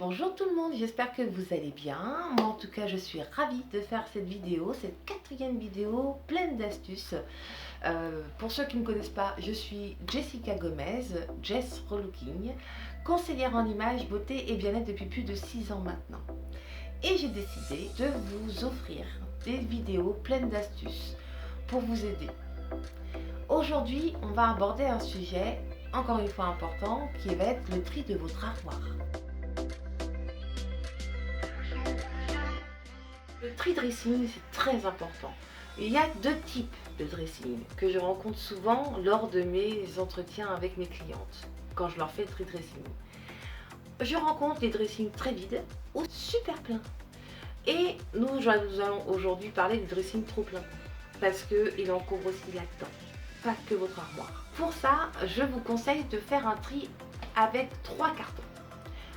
Bonjour tout le monde, j'espère que vous allez bien. Moi en tout cas je suis ravie de faire cette vidéo, cette quatrième vidéo pleine d'astuces. Pour ceux qui ne me connaissent pas, je suis Jessica Gomez, Jess Relooking, conseillère en images, beauté et bien-être depuis plus de 6 ans maintenant. Et j'ai décidé de vous offrir des vidéos pleines d'astuces pour vous aider. Aujourd'hui on va aborder un sujet encore une fois important qui va être le tri de votre armoire. Le tri dressing, c'est très important. Il y a deux types de dressing que je rencontre souvent lors de mes entretiens avec mes clientes, quand je leur fais le tri dressing. Je rencontre des dressings très vides ou super pleins. Et nous allons aujourd'hui parler du dressing trop plein, parce qu'il encombre aussi là-dedans, pas que votre armoire. Pour ça, je vous conseille de faire un tri avec 3 cartons.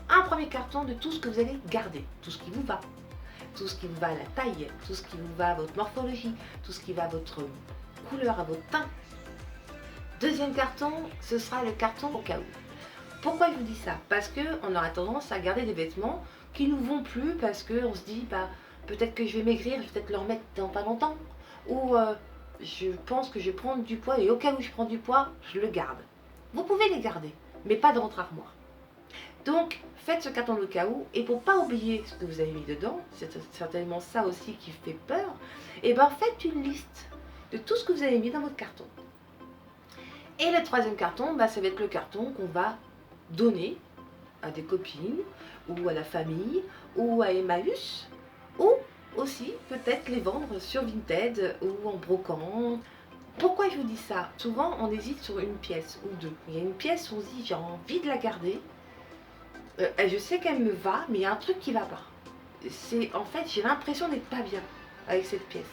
Un premier carton de tout ce que vous allez garder, tout ce qui vous va. Tout ce qui vous va à la taille, tout ce qui vous va à votre morphologie, tout ce qui va à votre couleur, à votre teint. Deuxième carton, ce sera le carton au cas où. Pourquoi je vous dis ça? Parce qu'on aura tendance à garder des vêtements qui ne nous vont plus parce qu'on se dit peut-être que je vais maigrir, je vais peut-être le remettre dans pas longtemps. Ou je pense que je vais prendre du poids et au cas où je prends du poids, je le garde. Vous pouvez les garder, mais pas dans votre armoire. Donc, faites ce carton de cas où, et pour pas oublier ce que vous avez mis dedans, c'est certainement ça aussi qui fait peur, et bien faites une liste de tout ce que vous avez mis dans votre carton. Et le troisième carton, ça va être le carton qu'on va donner à des copines, ou à la famille, ou à Emmaüs, ou aussi peut-être les vendre sur Vinted ou en brocante. Pourquoi je vous dis ça? Souvent on hésite sur une pièce ou deux. Il y a une pièce où on se dit j'ai envie de la garder. Je sais qu'elle me va, mais il y a un truc qui va pas. En fait, j'ai l'impression d'être pas bien avec cette pièce.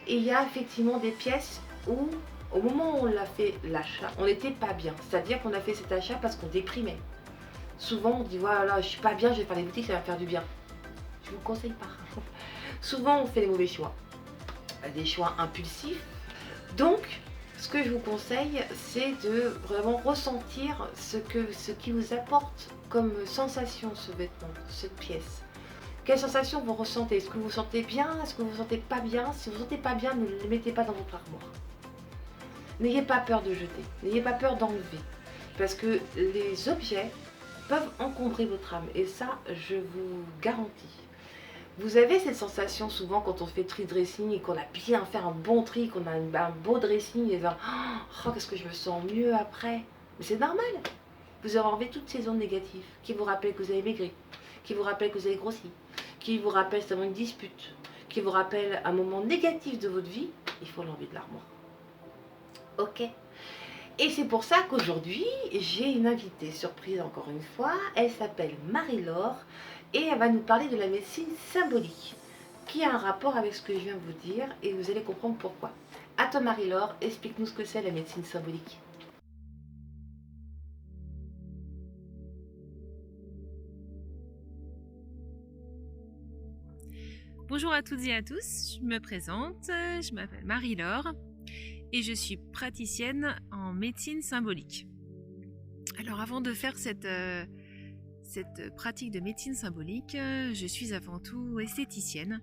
Et il y a effectivement des pièces où, au moment où on l'a fait l'achat, on n'était pas bien. C'est-à-dire qu'on a fait cet achat parce qu'on déprimait. Souvent, on dit voilà, je suis pas bien, je vais faire des boutiques, ça va me faire du bien. Je vous conseille pas. Souvent, on fait les mauvais choix, des choix impulsifs. Donc, ce que je vous conseille, c'est de vraiment ressentir ce qui vous apporte comme sensation ce vêtement, cette pièce. Quelle sensation vous ressentez? Est-ce que vous vous sentez bien? Est-ce que vous vous sentez pas bien? Si vous ne vous sentez pas bien, ne le mettez pas dans votre armoire. N'ayez pas peur de jeter, n'ayez pas peur d'enlever. Parce que les objets peuvent encombrer votre âme. Et ça, je vous garantis. Vous avez cette sensation souvent quand on fait tri dressing et qu'on a bien fait un bon tri, qu'on a un beau dressing et genre oh, qu'est-ce que je me sens mieux après. Mais c'est normal. Vous avez enlevé toutes ces ondes négatives qui vous rappellent que vous avez maigri, qui vous rappellent que vous avez grossi, qui vous rappellent seulement une dispute, qui vous rappellent un moment négatif de votre vie. Il faut l'enlever de l'armoire. Ok. Et c'est pour ça qu'aujourd'hui, j'ai une invitée surprise encore une fois. Elle s'appelle Marie-Laure et elle va nous parler de la médecine symbolique, qui a un rapport avec ce que je viens de vous dire et vous allez comprendre pourquoi. À toi Marie-Laure, explique-nous ce que c'est la médecine symbolique. Bonjour à toutes et à tous, je me présente, je m'appelle Marie-Laure et je suis praticienne en médecine symbolique. Alors avant de faire cette pratique de médecine symbolique, je suis avant tout esthéticienne,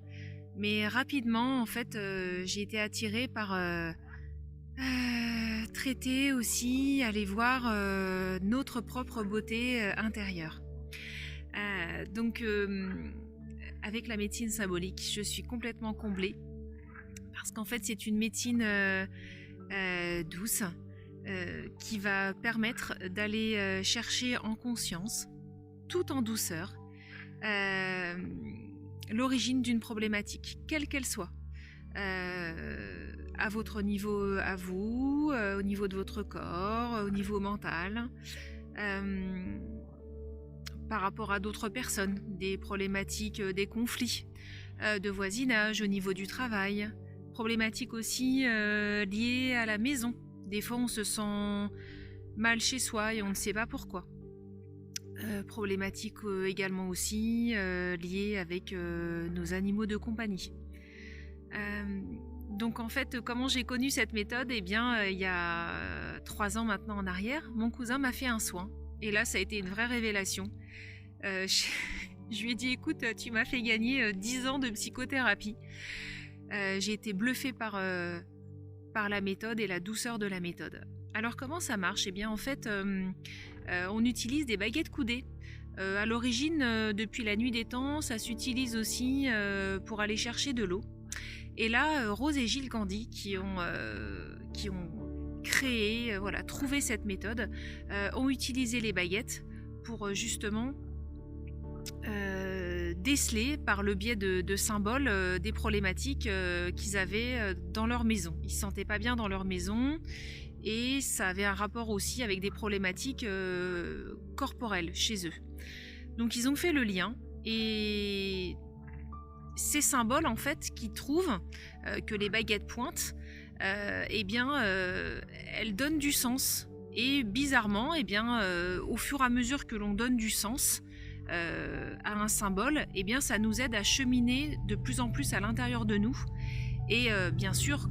mais rapidement en fait j'ai été attirée par traiter aussi, aller voir notre propre beauté intérieure. Donc avec la médecine symbolique, je suis complètement comblée parce qu'en fait c'est une médecine douce qui va permettre d'aller chercher en conscience, tout en douceur, l'origine d'une problématique, quelle qu'elle soit, à votre niveau, à vous, au niveau de votre corps, au niveau mental, par rapport à d'autres personnes, des problématiques, des conflits de voisinage au niveau du travail, problématiques aussi liées à la maison. Des fois on se sent mal chez soi et on ne sait pas pourquoi. Problématiques également aussi liées avec nos animaux de compagnie. Donc en fait, comment j'ai connu cette méthode? Eh bien, il y a 3 ans maintenant en arrière, mon cousin m'a fait un soin. Et là, ça a été une vraie révélation. Je, je lui ai dit, écoute, tu m'as fait gagner 10 ans de psychothérapie. J'ai été bluffée par la méthode et la douceur de la méthode. Alors comment ça marche? Eh bien en fait, on utilise des baguettes coudées. À l'origine, depuis la nuit des temps, ça s'utilise aussi pour aller chercher de l'eau. Et là, Rose et Gilles Candy qui ont créé, voilà, trouvé cette méthode, ont utilisé les baguettes pour justement déceler par le biais de symboles des problématiques qu'ils avaient dans leur maison. Ils ne se sentaient pas bien dans leur maison et ça avait un rapport aussi avec des problématiques corporelles chez eux. Donc ils ont fait le lien et ces symboles en fait qui trouvent que les baguettes pointent, eh bien elles donnent du sens et bizarrement, eh bien au fur et à mesure que l'on donne du sens à un symbole, eh bien ça nous aide à cheminer de plus en plus à l'intérieur de nous et bien sûr,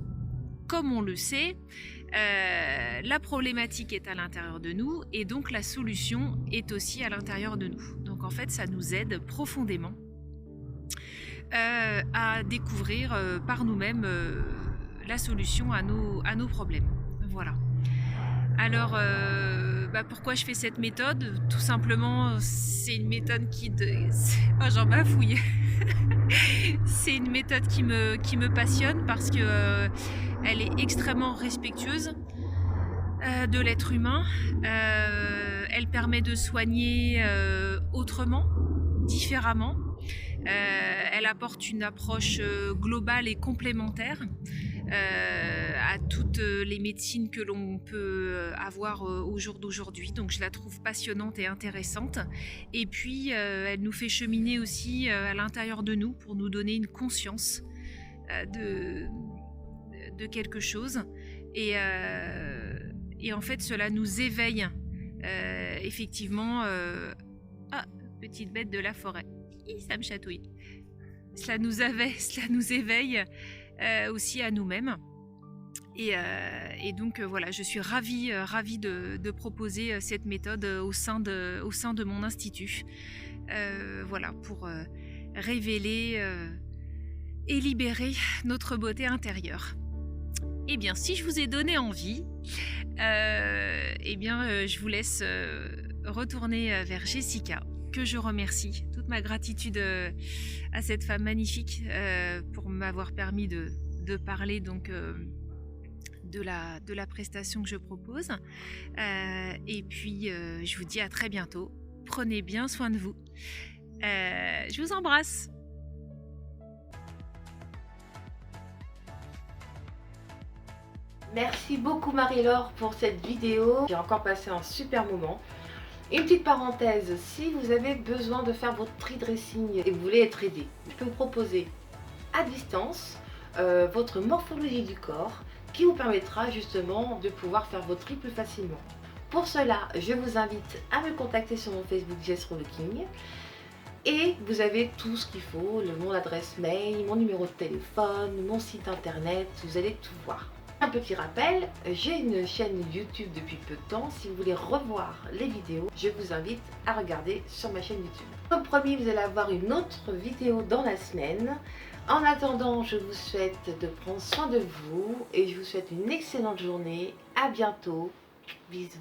comme on le sait, la problématique est à l'intérieur de nous et donc la solution est aussi à l'intérieur de nous. Donc en fait ça nous aide profondément à découvrir par nous-mêmes la solution à nos problèmes. Voilà. Alors, pourquoi je fais cette méthode? Tout simplement, c'est une méthode oh, j'en bafouille. C'est une méthode qui me passionne parce que elle est extrêmement respectueuse de l'être humain. Elle permet de soigner autrement, différemment. Elle apporte une approche globale et complémentaire à toutes les médecines que l'on peut avoir au jour d'aujourd'hui. Donc je la trouve passionnante et intéressante. Et puis elle nous fait cheminer aussi à l'intérieur de nous pour nous donner une conscience de quelque chose. Et en fait cela nous éveille effectivement. Ah, petite bête de la forêt. Ça me chatouille. Cela nous éveille aussi à nous-mêmes. Et donc voilà, je suis ravie de proposer cette méthode au sein de mon institut. Voilà, pour révéler et libérer notre beauté intérieure. Eh bien, si je vous ai donné envie, je vous laisse retourner vers Jessica, que je remercie. Toute ma gratitude à cette femme magnifique pour m'avoir permis de parler donc de la prestation que je propose. Et puis, je vous dis à très bientôt. Prenez bien soin de vous. Je vous embrasse. Merci beaucoup Marie-Laure pour cette vidéo. J'ai encore passé un super moment. Une petite parenthèse, si vous avez besoin de faire votre tri dressing et que vous voulez être aidé, je peux vous proposer à distance votre morphologie du corps qui vous permettra justement de pouvoir faire votre tri plus facilement. Pour cela, je vous invite à me contacter sur mon Facebook Jess Rolking et vous avez tout ce qu'il faut, mon adresse mail, mon numéro de téléphone, mon site internet, vous allez tout voir. Un petit rappel, j'ai une chaîne YouTube depuis peu de temps. Si vous voulez revoir les vidéos, je vous invite à regarder sur ma chaîne YouTube. Comme promis, vous allez avoir une autre vidéo dans la semaine. En attendant, je vous souhaite de prendre soin de vous et je vous souhaite une excellente journée. À bientôt. Bisous.